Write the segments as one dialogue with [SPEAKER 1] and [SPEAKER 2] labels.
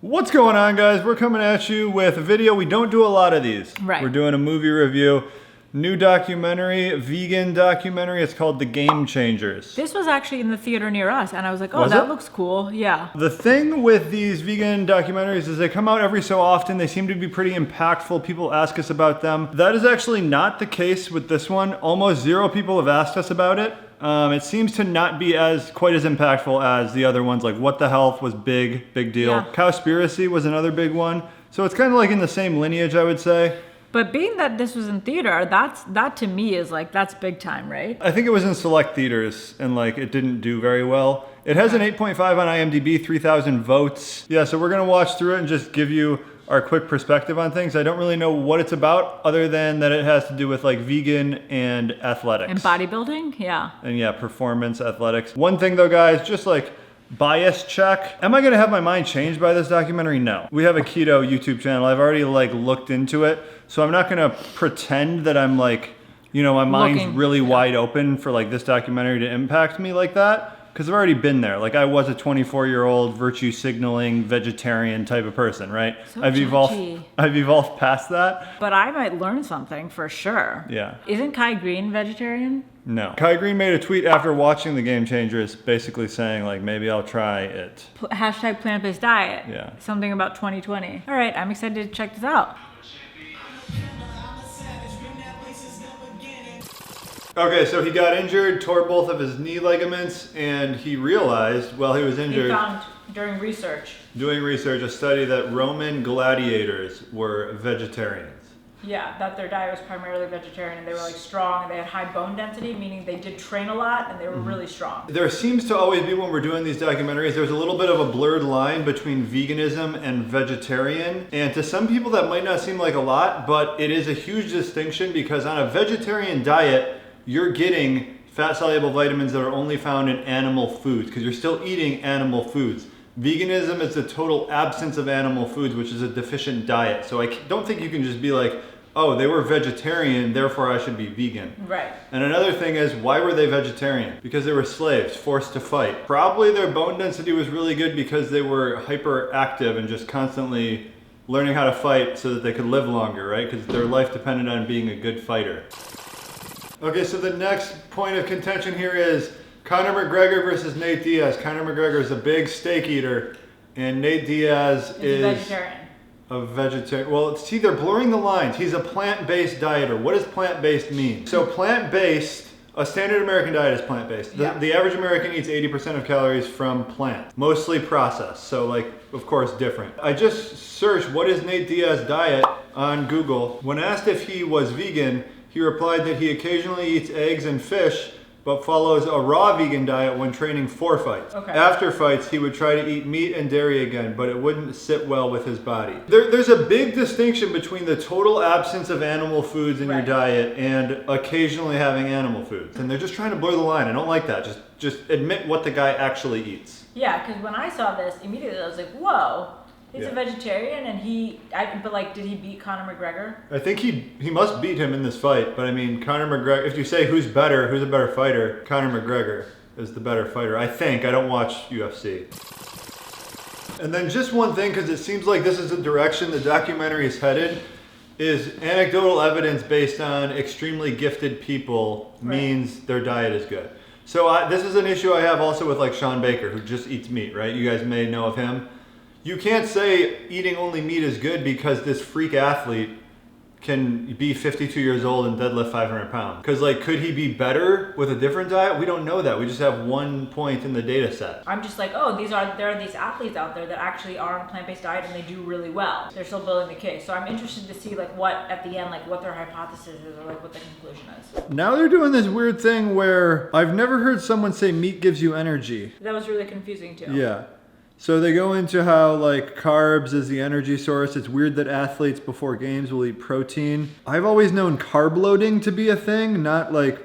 [SPEAKER 1] What's going on, guys? We're coming at you with a video. We don't do a lot of these.
[SPEAKER 2] Right.
[SPEAKER 1] We're doing a movie review. New documentary, vegan documentary. It's called The Game Changers.
[SPEAKER 2] This was actually in the theater near us, and I was like, oh,
[SPEAKER 1] Was
[SPEAKER 2] that
[SPEAKER 1] it?
[SPEAKER 2] looks cool. Yeah.
[SPEAKER 1] The thing with these vegan documentaries is they come out every so often. They seem to be pretty impactful. People ask us about them. That is actually not the case with this one. Almost zero people have asked us about it. It seems to not be quite as impactful as the other ones, like What the Health was big deal.
[SPEAKER 2] Yeah.
[SPEAKER 1] Cowspiracy was another big one. So it's kind of like in the same lineage, I would say.
[SPEAKER 2] But being that this was in theater, that to me is like, that's big time, right?
[SPEAKER 1] I think it was in select theaters and like it didn't do very well. It has an 8.5 on IMDb, 3,000 votes. Yeah, so we're gonna watch through it and just give you our quick perspective on things. I don't really know what it's about other than that it has to do with like vegan and athletics.
[SPEAKER 2] And bodybuilding, yeah.
[SPEAKER 1] And yeah, performance athletics. One thing though, guys, just like bias check. Am I gonna have my mind changed by this documentary? No. We have a keto YouTube channel. I've already like looked into it. So I'm not gonna pretend that I'm like, you know, my mind's really wide open for like this documentary to impact me like that. Because I've already been there. Like I was a 24-year-old virtue signaling vegetarian type of person, right?
[SPEAKER 2] So
[SPEAKER 1] I've
[SPEAKER 2] judgy.
[SPEAKER 1] evolved past that.
[SPEAKER 2] But I might learn something for sure.
[SPEAKER 1] Yeah.
[SPEAKER 2] Isn't Kai Green vegetarian?
[SPEAKER 1] No. Kai Green made a tweet after watching The Game Changers basically saying like, maybe I'll try it.
[SPEAKER 2] Hashtag plant-based diet.
[SPEAKER 1] Yeah.
[SPEAKER 2] Something about 2020. All right, I'm excited to check this out.
[SPEAKER 1] Okay, so he got injured, tore both of his knee ligaments, and he realized while he was injured,
[SPEAKER 2] He found during research.
[SPEAKER 1] doing research, a study that Roman gladiators were vegetarians.
[SPEAKER 2] Yeah, that their diet was primarily vegetarian and they were like strong. They had high bone density, meaning they did train a lot and they were really strong.
[SPEAKER 1] There seems to always be, when we're doing these documentaries, there's a little bit of a blurred line between veganism and vegetarian. And to some people that might not seem like a lot, but it is a huge distinction because on a vegetarian diet, you're getting fat-soluble vitamins that are only found in animal foods because you're still eating animal foods. Veganism is the total absence of animal foods, which is a deficient diet. So I don't think you can just be like, oh, they were vegetarian, therefore I should be vegan.
[SPEAKER 2] Right.
[SPEAKER 1] And another thing is, why were they vegetarian? Because they were slaves, forced to fight. Probably their bone density was really good because they were hyperactive and just constantly learning how to fight so that they could live longer, right? Because their life depended on being a good fighter. Okay, so the next point of contention here is Conor McGregor versus Nate Diaz. Conor McGregor is a big steak eater, and Nate Diaz is a vegetarian. Well, see, they're blurring the lines. He's a plant-based dieter. What does plant-based mean? So plant-based, a standard American diet is plant-based. The average American eats 80% of calories from plants, mostly processed. So like, of course, different. I just searched what is Nate Diaz's diet on Google. When asked if he was vegan, he replied that he occasionally eats eggs and fish, but follows a raw vegan diet when training for fights.
[SPEAKER 2] Okay.
[SPEAKER 1] After fights, he would try to eat meat and dairy again, but it wouldn't sit well with his body. There's a big distinction between the total absence of animal foods in your diet and occasionally having animal foods. And they're just trying to blur the line. I don't like that. Just admit what the guy actually eats.
[SPEAKER 2] Yeah, because when I saw this, immediately I was like, whoa. He's a vegetarian, and but like, did he beat Conor McGregor?
[SPEAKER 1] I think he must beat him in this fight, but I mean, Conor McGregor, if you say who's a better fighter, Conor McGregor is the better fighter. I think. I don't watch UFC. And then just one thing, because it seems like this is the direction the documentary is headed, is anecdotal evidence based on extremely gifted people means their diet is good. So this is an issue I have also with like Sean Baker, who just eats meat, right? You guys may know of him. You can't say eating only meat is good because this freak athlete can be 52 years old and deadlift 500 pounds. Because like, could he be better with a different diet? We don't know that. We just have one point in the data set.
[SPEAKER 2] I'm just like, oh, there are these athletes out there that actually are on a plant-based diet and they do really well. They're still building the case. So I'm interested to see like what, at the end, like what their hypothesis is or like what the conclusion is.
[SPEAKER 1] Now they're doing this weird thing where I've never heard someone say meat gives you energy.
[SPEAKER 2] That was really confusing too.
[SPEAKER 1] Yeah. So they go into how like carbs is the energy source. It's weird that athletes before games will eat protein. I've always known carb loading to be a thing, not like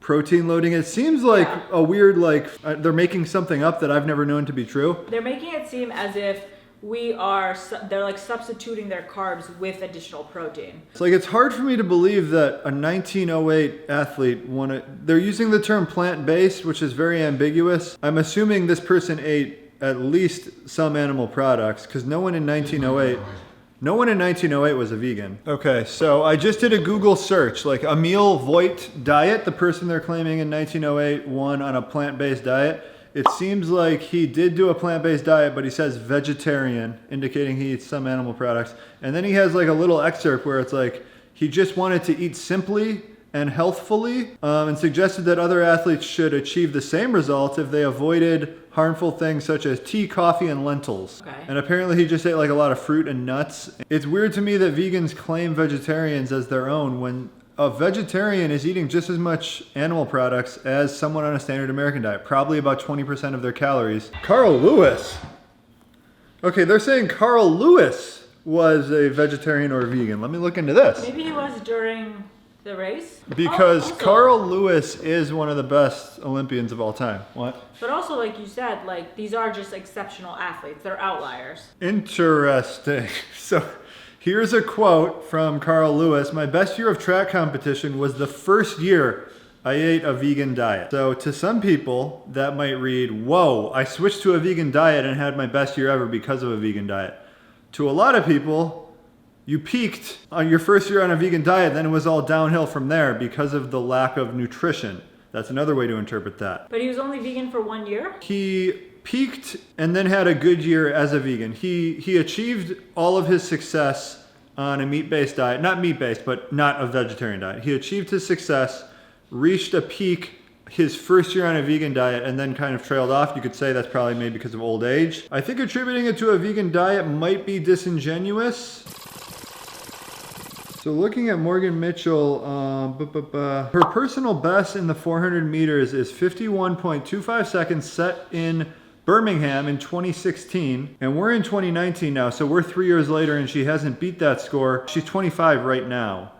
[SPEAKER 1] protein loading. It seems like a weird, like they're making something up that I've never known to be true.
[SPEAKER 2] They're making it seem as if they're like substituting their carbs with additional protein.
[SPEAKER 1] It's like, it's hard for me to believe that a 1908 athlete they're using the term plant-based, which is very ambiguous. I'm assuming this person ate at least some animal products, because no one in 1908 was a vegan. Okay, so I just did a Google search, like Emil Voigt diet, the person they're claiming in 1908 won on a plant-based diet. It seems like he did do a plant-based diet, but he says vegetarian, indicating he eats some animal products. And then he has like a little excerpt where it's like, he just wanted to eat simply and healthfully, and suggested that other athletes should achieve the same results if they avoided harmful things such as tea, coffee, and lentils.
[SPEAKER 2] Okay.
[SPEAKER 1] And apparently he just ate like a lot of fruit and nuts. It's weird to me that vegans claim vegetarians as their own when a vegetarian is eating just as much animal products as someone on a standard American diet, probably about 20% of their calories. Carl Lewis. Okay, they're saying Carl Lewis was a vegetarian or vegan. Let me look into this.
[SPEAKER 2] Maybe he was during the race?
[SPEAKER 1] Because
[SPEAKER 2] Also,
[SPEAKER 1] Carl Lewis is one of the best Olympians of all time. What?
[SPEAKER 2] But also, like you said, like these are just exceptional athletes. They're outliers.
[SPEAKER 1] Interesting. So here's a quote from Carl Lewis. My best year of track competition was the first year I ate a vegan diet. So to some people, that might read, whoa, I switched to a vegan diet and had my best year ever because of a vegan diet. To a lot of people, you peaked on your first year on a vegan diet, then it was all downhill from there because of the lack of nutrition. That's another way to interpret that.
[SPEAKER 2] But he was only vegan for 1 year?
[SPEAKER 1] He peaked and then had a good year as a vegan. He achieved all of his success on a meat-based diet. Not meat-based, but not a vegetarian diet. He achieved his success, reached a peak his first year on a vegan diet, and then kind of trailed off. You could say that's probably maybe because of old age. I think attributing it to a vegan diet might be disingenuous. So looking at Morgan Mitchell, her personal best in the 400 meters is 51.25 seconds set in Birmingham in 2016. And we're in 2019 now, so we're 3 years later and she hasn't beat that score. She's 25 right now.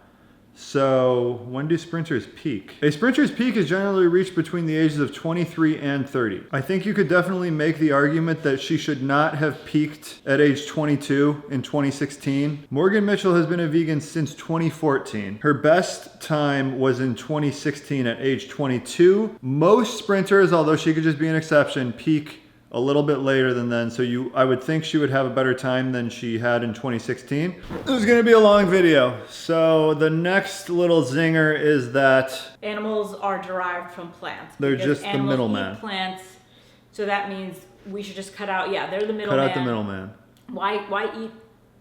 [SPEAKER 1] So when do sprinters peak? A sprinter's peak is generally reached between the ages of 23 and 30. I think you could definitely make the argument that she should not have peaked at age 22 in 2016. Morgan Mitchell has been a vegan since 2014. Her best time was in 2016 at age 22. Most sprinters, although she could just be an exception, peak a little bit later than then, so I would think she would have a better time than she had in 2016. This is gonna be a long video. So the next little zinger is that
[SPEAKER 2] Animals are derived from plants.
[SPEAKER 1] they're
[SPEAKER 2] because
[SPEAKER 1] just the
[SPEAKER 2] animals
[SPEAKER 1] middleman.
[SPEAKER 2] eat plants, so that means we should just cut out, they're the
[SPEAKER 1] Cut
[SPEAKER 2] middleman.
[SPEAKER 1] out the middleman.
[SPEAKER 2] Why eat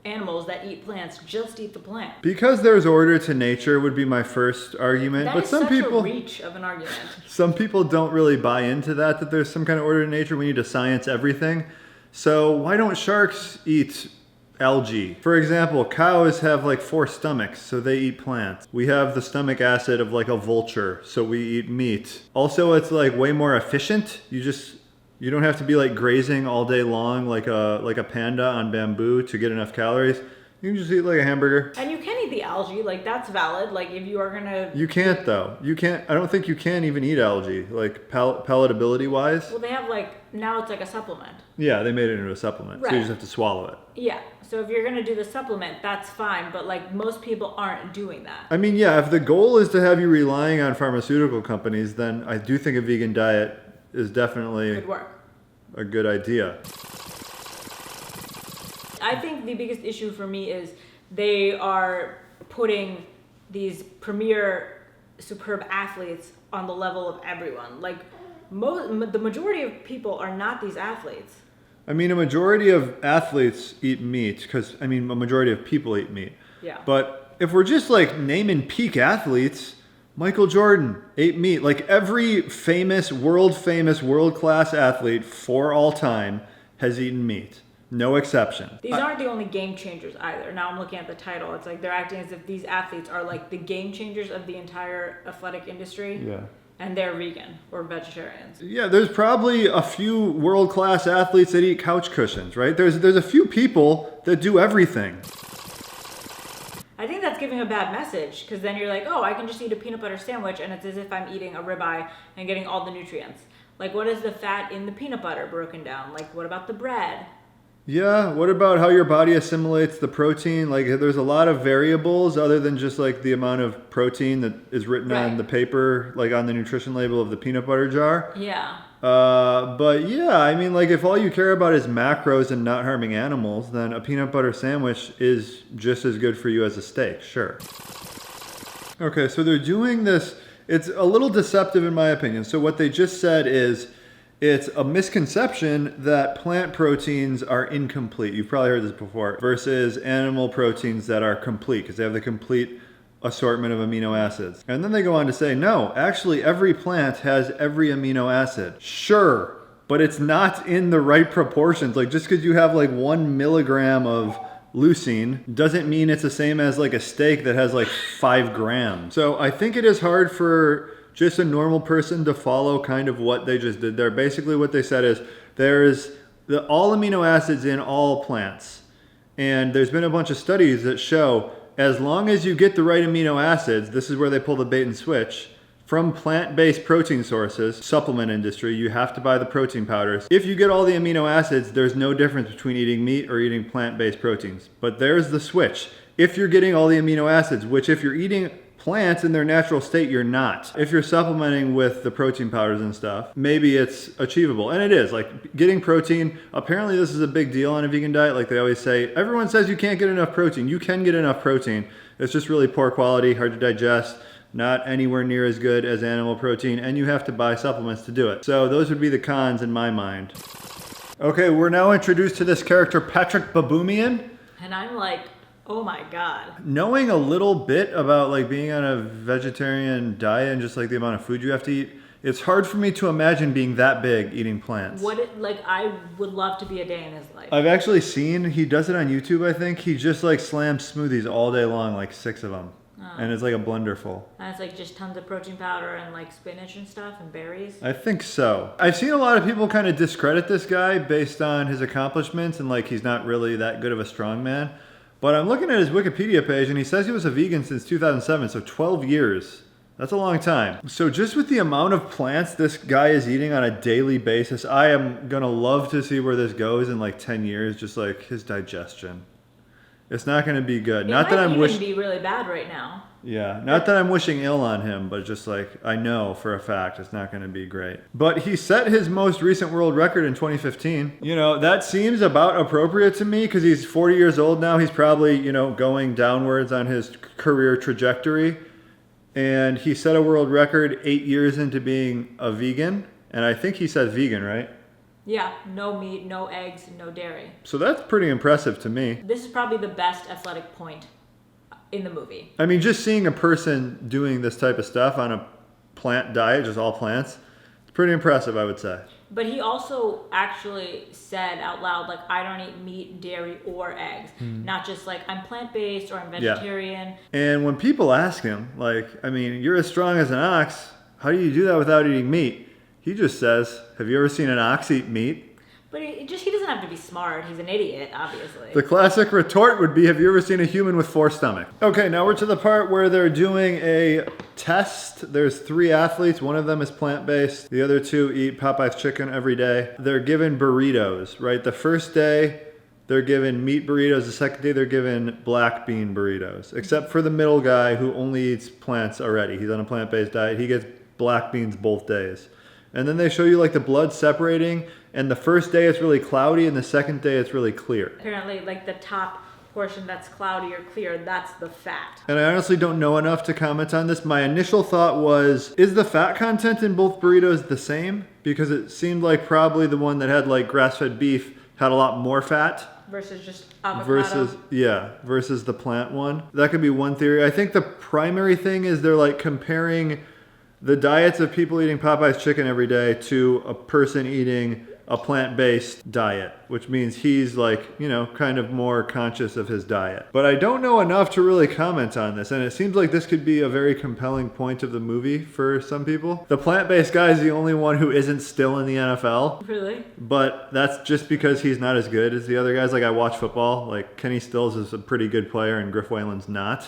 [SPEAKER 2] animals that eat plants? Just eat the plant.
[SPEAKER 1] Because there's order to nature would be my first argument.
[SPEAKER 2] That
[SPEAKER 1] But
[SPEAKER 2] is
[SPEAKER 1] some
[SPEAKER 2] such
[SPEAKER 1] people
[SPEAKER 2] a reach of an argument.
[SPEAKER 1] Some people don't really buy into that there's some kind of order to nature. We need to science everything. So why don't sharks eat algae? For example, cows have like 4 stomachs, so they eat plants. We have the stomach acid of like a vulture, so we eat meat. Also, it's like way more efficient. You don't have to be like grazing all day long like a panda on bamboo to get enough calories. You can just eat like a hamburger.
[SPEAKER 2] And you can eat the algae, like that's valid. Like if you are gonna.
[SPEAKER 1] You can't though. You can't. I don't think you can even eat algae, like palatability wise.
[SPEAKER 2] Well, they have now it's like a supplement.
[SPEAKER 1] Yeah, they made it into a supplement, so you
[SPEAKER 2] Right.
[SPEAKER 1] just have to swallow it.
[SPEAKER 2] Yeah. So if you're gonna do the supplement, that's fine. But like most people aren't doing that.
[SPEAKER 1] I mean, yeah, if the goal is to have you relying on pharmaceutical companies, then I do think a vegan diet is definitely
[SPEAKER 2] Good work.
[SPEAKER 1] a good idea.
[SPEAKER 2] I think the biggest issue for me is they are putting these premier superb athletes on the level of everyone. Like the majority of people are not these athletes.
[SPEAKER 1] I mean, a majority of athletes eat meat, because, I mean, a majority of people eat meat.
[SPEAKER 2] Yeah.
[SPEAKER 1] But if we're just like naming peak athletes, Michael Jordan ate meat. Like every world-class athlete for all time has eaten meat. No exception.
[SPEAKER 2] These aren't the only game changers either. Now I'm looking at the title. It's like they're acting as if these athletes are like the game changers of the entire athletic industry.
[SPEAKER 1] Yeah.
[SPEAKER 2] And they're vegan or vegetarians.
[SPEAKER 1] Yeah, there's probably a few world-class athletes that eat couch cushions, right? There's a few people that do everything.
[SPEAKER 2] I think that's giving a bad message because then you're like, oh, I can just eat a peanut butter sandwich and it's as if I'm eating a ribeye and getting all the nutrients. Like, what is the fat in the peanut butter broken down? Like, what about the bread?
[SPEAKER 1] Yeah, what about how your body assimilates the protein? Like, there's a lot of variables other than just like the amount of protein that is written on
[SPEAKER 2] Right.
[SPEAKER 1] the paper, like on the nutrition label of the peanut butter jar.
[SPEAKER 2] Yeah.
[SPEAKER 1] But yeah, I mean, like if all you care about is macros and not harming animals, then a peanut butter sandwich is just as good for you as a steak, sure. Okay, so they're doing this, it's a little deceptive in my opinion. So what they just said is, it's a misconception that plant proteins are incomplete. You've probably heard this before, versus animal proteins that are complete, because they have the complete assortment of amino acids. And then they go on to say, no, actually every plant has every amino acid. Sure, but it's not in the right proportions. Like just because you have like 1 milligram of leucine doesn't mean it's the same as like a steak that has like 5 grams. So I think it is hard for just a normal person to follow kind of what they just did there. Basically what they said is there's all amino acids in all plants. And there's been a bunch of studies that show as long as you get the right amino acids, this is where they pull the bait and switch, from plant-based protein sources, supplement industry, you have to buy the protein powders. If you get all the amino acids, there's no difference between eating meat or eating plant-based proteins. But there's the switch. If you're getting all the amino acids, which if you're eating plants in their natural state, you're not. If you're supplementing with the protein powders and stuff, maybe it's achievable. And it is, like getting protein, apparently this is a big deal on a vegan diet. Like they always say, everyone says you can't get enough protein. You can get enough protein. It's just really poor quality, hard to digest, not anywhere near as good as animal protein, and you have to buy supplements to do it. So those would be the cons in my mind. Okay, we're now introduced to this character, Patrick Baboumian.
[SPEAKER 2] And I'm like, oh my God.
[SPEAKER 1] Knowing a little bit about like being on a vegetarian diet and just like the amount of food you have to eat, it's hard for me to imagine being that big eating plants.
[SPEAKER 2] I would love to be a day in his life.
[SPEAKER 1] I've actually seen, he does it on YouTube, I think. He just like slams smoothies all day long, like 6 of them. And it's like a blender full.
[SPEAKER 2] And it's like just tons of protein powder and like spinach and stuff and berries.
[SPEAKER 1] I think so. I've seen a lot of people kind of discredit this guy based on his accomplishments and like he's not really that good of a strongman. But I'm looking at his Wikipedia page and he says he was a vegan since 2007, so 12 years. That's a long time. So just with the amount of plants this guy is eating on a daily basis, I am gonna love to see where this goes in like 10 years, just like his digestion. It's not gonna be good. Not that I'm wishing.
[SPEAKER 2] It might even be really bad right now.
[SPEAKER 1] Yeah, not that I'm wishing ill on him, but just like I know for a fact it's not gonna be great. But he set his most recent world record in 2015. You know, that seems about appropriate to me because he's 40 years old now. He's probably, you know, going downwards on his career trajectory. And he set a world record 8 years into being a vegan. And I think he said vegan, right?
[SPEAKER 2] Yeah, no meat, no eggs, no dairy.
[SPEAKER 1] So that's pretty impressive to me.
[SPEAKER 2] This is probably the best athletic point in the movie.
[SPEAKER 1] I mean, just seeing a person doing this type of stuff on a plant diet, just all plants, it's pretty impressive, I would say.
[SPEAKER 2] But he also actually said out loud, like, I don't eat meat, dairy, or eggs. Not just like, I'm plant-based or I'm vegetarian.
[SPEAKER 1] Yeah. And when people ask him, like, I mean, you're as strong as an ox. How do you do that without eating meat? He just says, have you ever seen an ox eat meat?
[SPEAKER 2] But he doesn't have to be smart. He's an idiot, obviously.
[SPEAKER 1] The classic retort would be, have you ever seen a human with 4 stomachs? Okay, now we're to the part where they're doing a test. There's 3 athletes. One of them is plant-based. The other 2 eat Popeye's chicken every day. They're given burritos, right? The first day, they're given meat burritos. The second day, they're given black bean burritos. Except for the middle guy who only eats plants already. He's on a plant-based diet. He gets black beans both days. And then they show you like the blood separating, and the first day it's really cloudy, and the second day it's really clear.
[SPEAKER 2] Apparently, like the top portion that's cloudy or clear, that's the fat.
[SPEAKER 1] And I honestly don't know enough to comment on this. My initial thought was, is the fat content in both burritos the same? Because it seemed like probably the one that had like grass-fed beef had a lot more fat.
[SPEAKER 2] Versus just avocado.
[SPEAKER 1] Versus the plant one. That could be one theory. I think the primary thing is they're like comparing the diets of people eating Popeye's chicken every day to a person eating a plant-based diet, which means he's like, you know, kind of more conscious of his diet. But I don't know enough to really comment on this, and it seems like this could be a very compelling point of the movie for some people. The plant-based guy is the only one who isn't still in the NFL.
[SPEAKER 2] Really?
[SPEAKER 1] But that's just because he's not as good as the other guys. Like I watch football, like Kenny Stills is a pretty good player and Griff Whalen's not.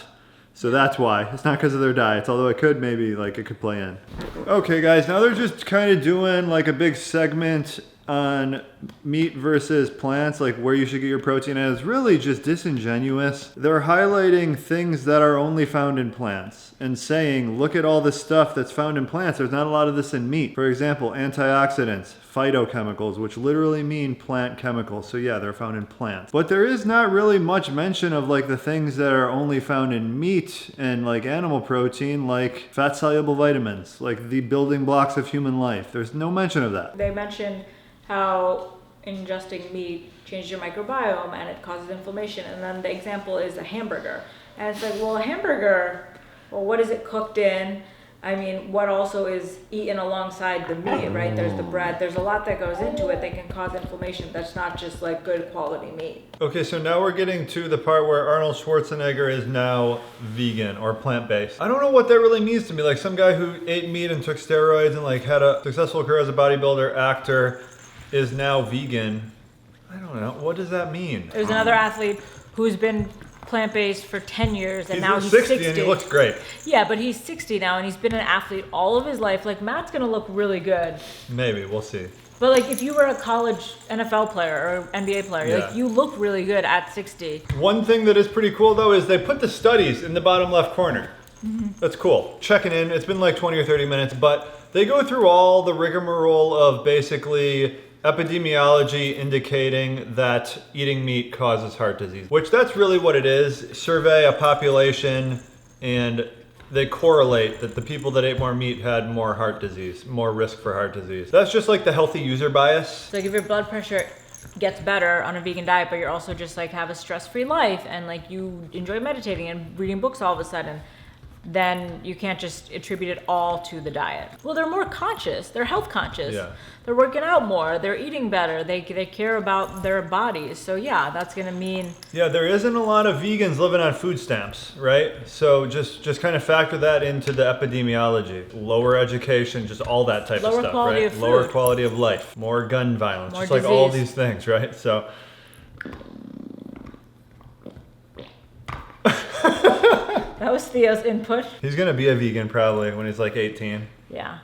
[SPEAKER 1] So that's why. It's not because of their diets, although it could play in. Okay guys, now they're just kind of doing like a big segment on meat versus plants, like where you should get your protein at, is really just disingenuous. They're highlighting things that are only found in plants and saying, look at all the stuff that's found in plants. There's not a lot of this in meat. For example, antioxidants, phytochemicals, which literally mean plant chemicals. So yeah, they're found in plants. But there is not really much mention of like the things that are only found in meat and like animal protein, like fat soluble vitamins, like the building blocks of human life. There's no mention of that.
[SPEAKER 2] They mentioned how ingesting meat changes your microbiome and it causes inflammation. And then the example is a hamburger. And it's like, well, a hamburger, well, what is it cooked in? I mean, what also is eaten alongside the meat, right? There's the bread. There's a lot that goes into it that can cause inflammation. That's not just like good quality meat.
[SPEAKER 1] Okay, so now we're getting to the part where Arnold Schwarzenegger is now vegan or plant-based. I don't know what that really means to me. Like some guy who ate meat and took steroids and like had a successful career as a bodybuilder, actor, is now vegan. I don't know. What does that mean?
[SPEAKER 2] There's another athlete who's been plant-based for 10 years and now he's
[SPEAKER 1] 60 and he looks great.
[SPEAKER 2] Yeah, but he's 60 now and he's been an athlete all of his life. Like Matt's gonna look really good.
[SPEAKER 1] Maybe, we'll see.
[SPEAKER 2] But like if you were a college NFL player or NBA player, like you look really good at 60.
[SPEAKER 1] One thing that is pretty cool though is they put the studies in the bottom left corner. That's cool. Checking in. It's been like 20 or 30 minutes, but they go through all the rigmarole of basically epidemiology indicating that eating meat causes heart disease, which that's really what it is. Survey a population and they correlate that the people that ate more meat had more heart disease, more risk for heart disease. That's just like the healthy user bias.
[SPEAKER 2] So like if your blood pressure gets better on a vegan diet, but you're also just like have a stress-free life and like you enjoy meditating and reading books all of a sudden, then you can't just attribute it all to the diet. Well, they're more conscious. They're health conscious.
[SPEAKER 1] Yeah.
[SPEAKER 2] They're working out more. They're eating better. They care about their bodies. So yeah, that's gonna mean.
[SPEAKER 1] Yeah, there isn't a lot of vegans living on food stamps, right? So just kind of factor that into the epidemiology. Lower education, just all that type of stuff, right?
[SPEAKER 2] Of
[SPEAKER 1] Lower
[SPEAKER 2] food.
[SPEAKER 1] quality of life, more gun violence,
[SPEAKER 2] More
[SPEAKER 1] just
[SPEAKER 2] disease.
[SPEAKER 1] like all these things, right? So.
[SPEAKER 2] That was Theo's input.
[SPEAKER 1] He's gonna be a vegan probably when he's like 18.
[SPEAKER 2] Yeah.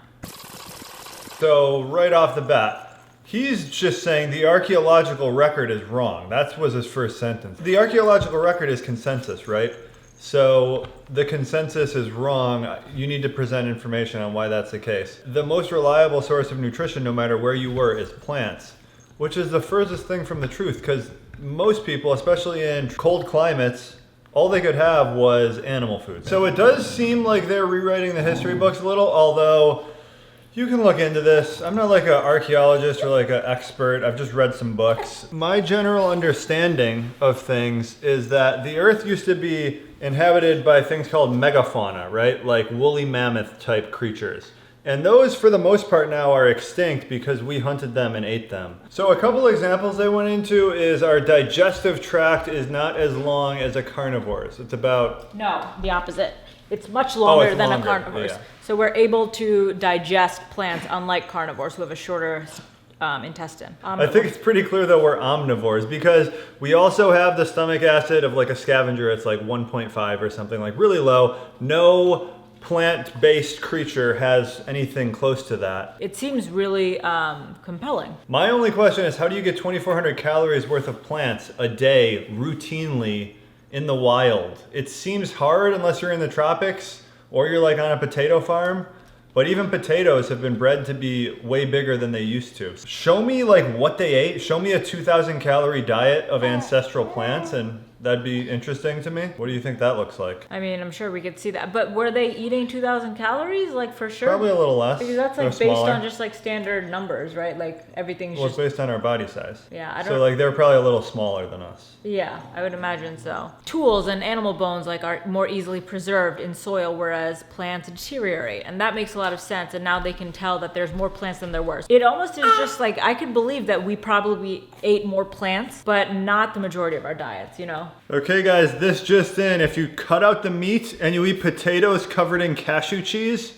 [SPEAKER 1] So right off the bat, he's just saying the archaeological record is wrong. That was his first sentence. The archaeological record is consensus, right? So the consensus is wrong. You need to present information on why that's the case. The most reliable source of nutrition, no matter where you were, is plants, which is the furthest thing from the truth, because most people, especially in cold climates, all they could have was animal food. So it does seem like they're rewriting the history books a little, although you can look into this. I'm not like an archaeologist or like an expert. I've just read some books. My general understanding of things is that the earth used to be inhabited by things called megafauna, right? Like woolly mammoth type creatures. And those, for the most part now, are extinct because we hunted them and ate them. So a couple examples they went into is our digestive tract is not as long as a carnivore's. It's about...
[SPEAKER 2] No, the opposite. It's much longer than
[SPEAKER 1] longer.
[SPEAKER 2] a carnivore's.
[SPEAKER 1] Yeah.
[SPEAKER 2] So we're able to digest plants unlike carnivores who have a shorter intestine.
[SPEAKER 1] I think it's pretty clear that we're omnivores because we also have the stomach acid of like a scavenger. It's like 1.5 or something, like really low. No plant-based creature has anything close to that.
[SPEAKER 2] It seems really compelling.
[SPEAKER 1] My only question is, how do you get 2,400 calories worth of plants a day routinely in the wild? It seems hard unless you're in the tropics or you're like on a potato farm. But even potatoes have been bred to be way bigger than they used to. Show me like what they ate. Show me a 2,000 calorie diet of ancestral plants and that'd be interesting to me. What do you think that looks like?
[SPEAKER 2] I mean, I'm sure we could see that. But were they eating 2,000 calories? Like for sure?
[SPEAKER 1] Probably a little less.
[SPEAKER 2] Because that's like
[SPEAKER 1] Or
[SPEAKER 2] based
[SPEAKER 1] smaller.
[SPEAKER 2] on just like standard numbers, right? Like everything's
[SPEAKER 1] Well,
[SPEAKER 2] just...
[SPEAKER 1] it's based on our body size.
[SPEAKER 2] Yeah, I don't...
[SPEAKER 1] So like they're probably a little smaller than us.
[SPEAKER 2] Yeah, I would imagine so. Tools and animal bones like are more easily preserved in soil, whereas plants deteriorate, and that makes a lot of sense. And now they can tell that there's more plants than there were. It almost is just like I could believe that we probably ate more plants, but not the majority of our diets. You know.
[SPEAKER 1] Okay, guys, this just in: if you cut out the meat and you eat potatoes covered in cashew cheese,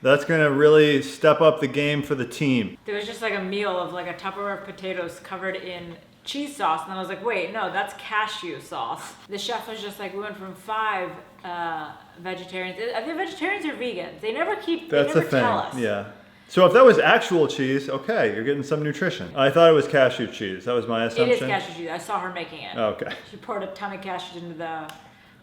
[SPEAKER 1] that's gonna really step up the game for the team.
[SPEAKER 2] There was just like a meal of like a Tupperware of potatoes covered in cheese sauce, and I was like, wait, no, that's cashew sauce. The chef was just like, we went from 5 vegetarians. Are they vegetarians or vegans? They never keep.
[SPEAKER 1] That's
[SPEAKER 2] they
[SPEAKER 1] the
[SPEAKER 2] never
[SPEAKER 1] thing.
[SPEAKER 2] tell us.
[SPEAKER 1] Yeah. So if that was actual cheese, okay, you're getting some nutrition. I thought it was cashew cheese. That was my assumption.
[SPEAKER 2] It is cashew cheese. I saw her making it.
[SPEAKER 1] Okay.
[SPEAKER 2] She poured a ton of cashews into the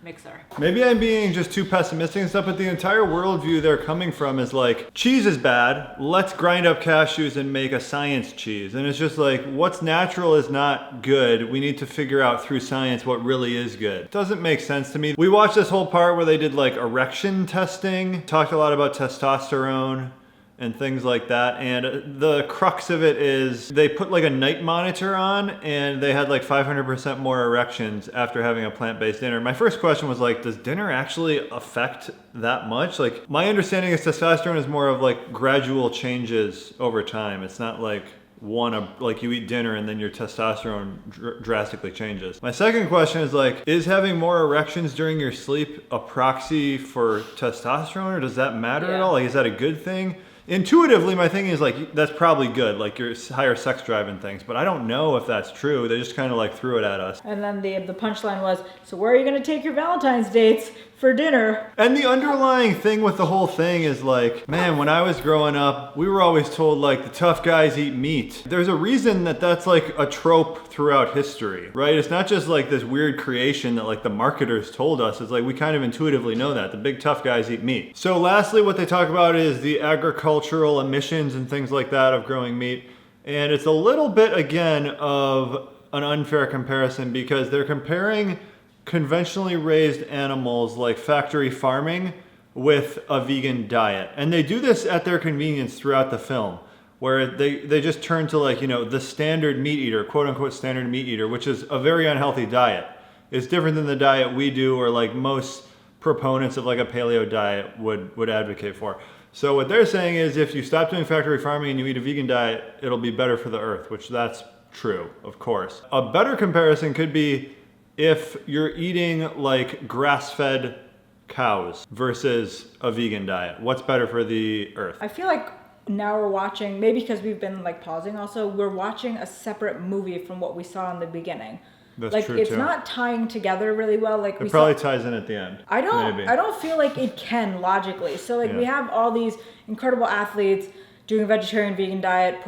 [SPEAKER 2] mixer.
[SPEAKER 1] Maybe I'm being just too pessimistic and stuff, but the entire worldview they're coming from is like, cheese is bad, let's grind up cashews and make a science cheese. And it's just like, what's natural is not good. We need to figure out through science what really is good. It doesn't make sense to me. We watched this whole part where they did like erection testing, talked a lot about testosterone and things like that. And the crux of it is they put like a night monitor on and they had like 500% more erections after having a plant-based dinner. My first question was like, does dinner actually affect that much? Like, my understanding is testosterone is more of like gradual changes over time. It's not like like you eat dinner and then your testosterone drastically changes. My second question is like, is having more erections during your sleep a proxy for testosterone, or does that matter at all? Like, is that a good thing? Intuitively, my thing is like, that's probably good, like your higher sex drive and things, but I don't know if that's true. They just kind of like threw it at us.
[SPEAKER 2] And then the punchline was, so where are you going to take your Valentine's dates for dinner?
[SPEAKER 1] And the underlying thing with the whole thing is like, man, when I was growing up, we were always told like the tough guys eat meat. There's a reason that that's like a trope throughout history, right? It's not just like this weird creation that like the marketers told us. It's like we kind of intuitively know that the big tough guys eat meat. So lastly, what they talk about is the agricultural emissions and things like that of growing meat. And it's a little bit again of an unfair comparison because they're comparing conventionally raised animals like factory farming with a vegan diet. And they do this at their convenience throughout the film, where they just turn to like, you know, the standard meat eater, quote unquote standard meat eater, which is a very unhealthy diet. It's different than the diet we do or like most proponents of like a paleo diet would advocate for. So what they're saying is if you stop doing factory farming and you eat a vegan diet, it'll be better for the earth, which that's true, of course. A better comparison could be if you're eating like grass-fed cows versus a vegan diet. What's better for the earth?
[SPEAKER 2] I feel like now we're watching, maybe because we've been like pausing also, we're watching a separate movie from what we saw in the beginning.
[SPEAKER 1] That's
[SPEAKER 2] like
[SPEAKER 1] true
[SPEAKER 2] it's
[SPEAKER 1] too.
[SPEAKER 2] not tying together really well. Like
[SPEAKER 1] it probably ties in at the end.
[SPEAKER 2] I
[SPEAKER 1] Maybe.
[SPEAKER 2] don't feel like it can logically. So like we have all these incredible athletes doing a vegetarian vegan diet,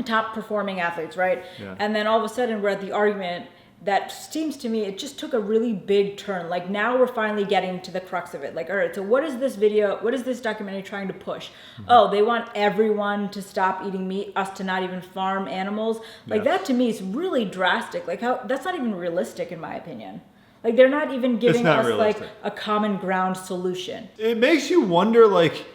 [SPEAKER 2] top performing athletes, right?
[SPEAKER 1] Yeah.
[SPEAKER 2] And then all of a sudden we're at the argument that seems to me it just took a really big turn. Like now we're finally getting to the crux of it. Like, all right, so what is this documentary trying to push? Mm-hmm. Oh, they want everyone to stop eating meat, us to not even farm animals. Like that to me is really drastic. Like how that's not even realistic in my opinion. Like they're not even giving us realistic. Like a common ground solution.
[SPEAKER 1] It makes you wonder like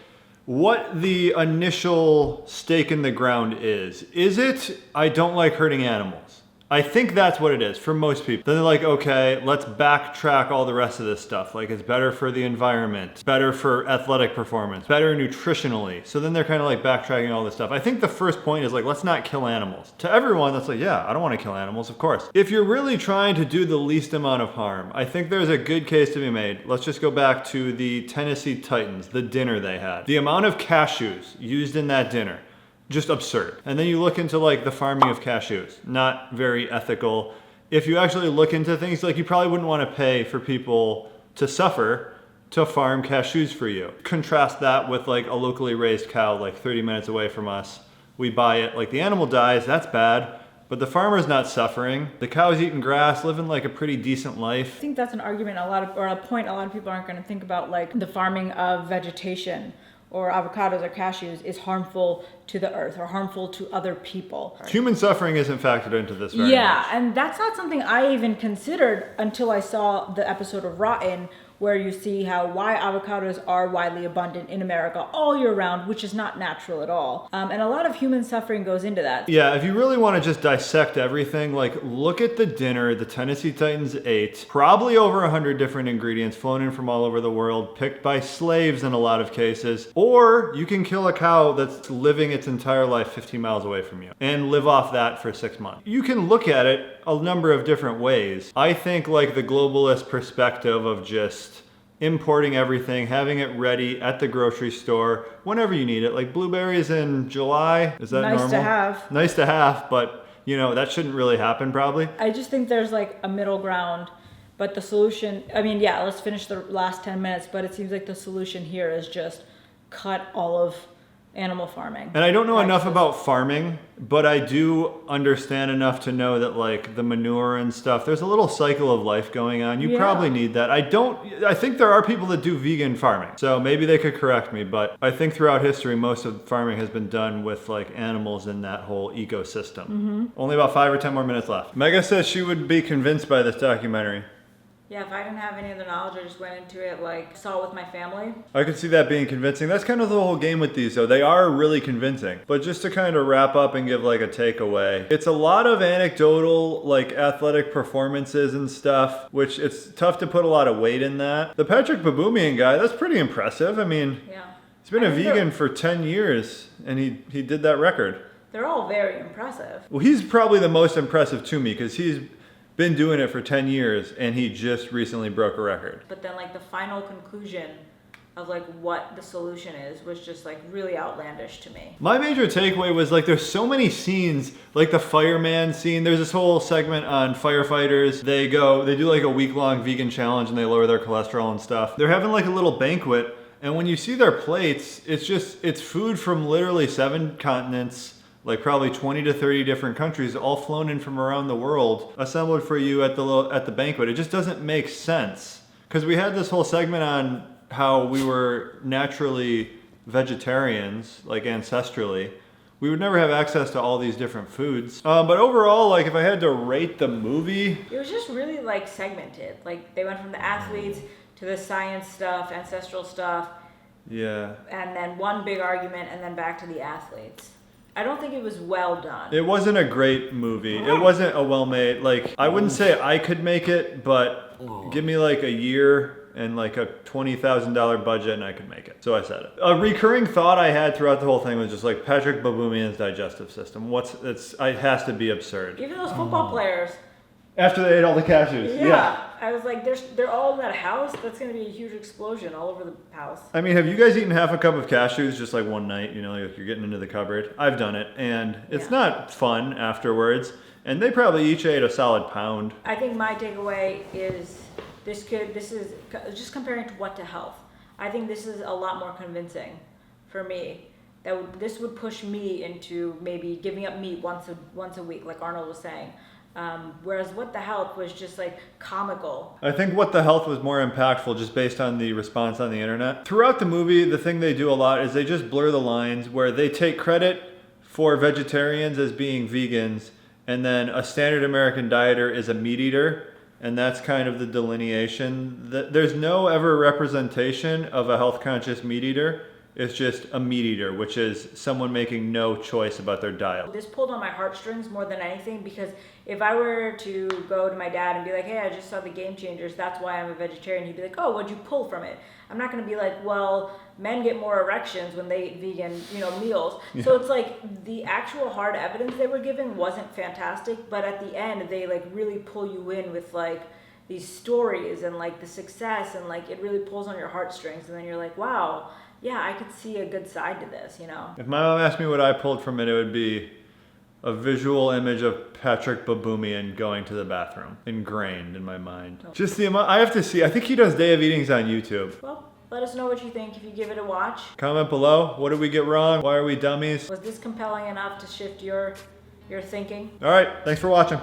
[SPEAKER 1] what the initial stake in the ground is. Is it, I don't like hurting animals? I think that's what it is for most people. Then they're like, okay, let's backtrack all the rest of this stuff. Like it's better for the environment, it's better for athletic performance, better nutritionally. So then they're kind of like backtracking all this stuff. I think the first point is like, let's not kill animals. To everyone that's like, yeah, I don't want to kill animals, of course. If you're really trying to do the least amount of harm, I think there's a good case to be made. Let's just go back to the Tennessee Titans, the dinner they had. The amount of cashews used in that dinner, just absurd. And then you look into like the farming of cashews, not very ethical. If you actually look into things, like you probably wouldn't want to pay for people to suffer to farm cashews for you. Contrast that with like a locally raised cow like 30 minutes away from us. We buy it, like the animal dies, that's bad, but the farmer's not suffering. The cow's eating grass, living like a pretty decent life.
[SPEAKER 2] I think that's an argument a point a lot of people aren't going to think about, like the farming of vegetation or avocados or cashews is harmful to the earth or harmful to other people.
[SPEAKER 1] Human suffering isn't factored into this very much.
[SPEAKER 2] And that's not something I even considered until I saw the episode of Rotten, where you see why avocados are widely abundant in America all year round, which is not natural at all. And a lot of human suffering goes into that.
[SPEAKER 1] Yeah, if you really want to just dissect everything, like look at the dinner the Tennessee Titans ate. Probably over 100 different ingredients flown in from all over the world, picked by slaves in a lot of cases. Or you can kill a cow that's living its entire life 15 miles away from you and live off that for 6 months. You can look at it a number of different ways. I think like the globalist perspective of just importing everything, having it ready at the grocery store whenever you need it, like blueberries in July. Is that normal?
[SPEAKER 2] Nice to have.
[SPEAKER 1] Nice to have, but you know, that shouldn't really happen probably.
[SPEAKER 2] I just think there's like a middle ground, but the solution, I mean, yeah, let's finish the last 10 minutes, but it seems like the solution here is just cut all of animal farming.
[SPEAKER 1] And I don't know enough about farming, but I do understand enough to know that like the manure and stuff, there's a little cycle of life going on. You probably need that. I think there are people that do vegan farming, so maybe they could correct me, but I think throughout history, most of farming has been done with like animals in that whole ecosystem. Only about 5 or 10 more minutes left. Mega says she would be convinced by this documentary.
[SPEAKER 2] Yeah, if I didn't have any other knowledge, I just went into it like saw it with my family.
[SPEAKER 1] I could see that being convincing. That's kind of the whole game with these, though. They are really convincing. But just to kind of wrap up and give like a takeaway, it's a lot of anecdotal, like athletic performances and stuff, which it's tough to put a lot of weight in that. The Patrick Baboumian guy, that's pretty impressive. I mean, he's been a vegan for 10 years and he did that record.
[SPEAKER 2] They're all very impressive.
[SPEAKER 1] Well, he's probably the most impressive to me because he's been doing it for 10 years and he just recently broke a record.
[SPEAKER 2] But then like the final conclusion of like what the solution is was just like really outlandish to me.
[SPEAKER 1] My major takeaway was like there's so many scenes, like the fireman scene. There's this whole segment on firefighters. They do like a week-long vegan challenge and they lower their cholesterol and stuff. They're having like a little banquet, and when you see their plates, it's food from literally 7 continents, like probably 20 to 30 different countries, all flown in from around the world, assembled for you at the banquet. It just doesn't make sense. Because we had this whole segment on how we were naturally vegetarians, like ancestrally. We would never have access to all these different foods. But overall, like if I had to rate the movie,
[SPEAKER 2] it was just really like segmented. Like they went from the athletes to the science stuff, ancestral stuff.
[SPEAKER 1] Yeah.
[SPEAKER 2] And then one big argument and then back to the athletes. I don't think it was well done.
[SPEAKER 1] It wasn't a great movie. It wasn't a well-made, like, I wouldn't say I could make it, but give me like a year and like a $20,000 budget and I could make it. So I said it. A recurring thought I had throughout the whole thing was just like Patrick Baboumian's digestive system. It has to be absurd.
[SPEAKER 2] Even those football players.
[SPEAKER 1] After they ate all the cashews.
[SPEAKER 2] Yeah. I was like, they're all in that house. That's going to be a huge explosion all over the house.
[SPEAKER 1] I mean, have you guys eaten half a cup of cashews just like one night, you know, like you're getting into the cupboard? I've done it, and it's not fun afterwards. And they probably each ate a solid pound.
[SPEAKER 2] I think my takeaway is this is just comparing to what to health. I think this is a lot more convincing for me. This would push me into maybe giving up meat once a week, like Arnold was saying. Whereas What the Health was just like comical.
[SPEAKER 1] I think What the Health was more impactful just based on the response on the internet. Throughout the movie, the thing they do a lot is they just blur the lines where they take credit for vegetarians as being vegans, and then a standard American dieter is a meat eater, and that's kind of the delineation. There's no ever representation of a health conscious meat eater. It's just a meat eater, which is someone making no choice about their diet.
[SPEAKER 2] This pulled on my heartstrings more than anything, because if I were to go to my dad and be like, hey, I just saw the Game Changers, that's why I'm a vegetarian, he'd be like, oh, what'd you pull from it? I'm not going to be like, well, men get more erections when they eat vegan, meals. Yeah. So it's like the actual hard evidence they were giving wasn't fantastic, but at the end, they like really pull you in with like these stories and like the success, and like it really pulls on your heartstrings, and then you're like, wow, yeah, I could see a good side to this,
[SPEAKER 1] If my mom asked me what I pulled from it, it would be a visual image of Patrick Baboumian going to the bathroom, ingrained in my mind. Oh. Just the amount, I have to see, I think he does Day of Eatings on YouTube.
[SPEAKER 2] Well, let us know what you think if you give it a watch.
[SPEAKER 1] Comment below, what did we get wrong? Why are we dummies?
[SPEAKER 2] Was this compelling enough to shift your thinking?
[SPEAKER 1] All right, thanks for watching.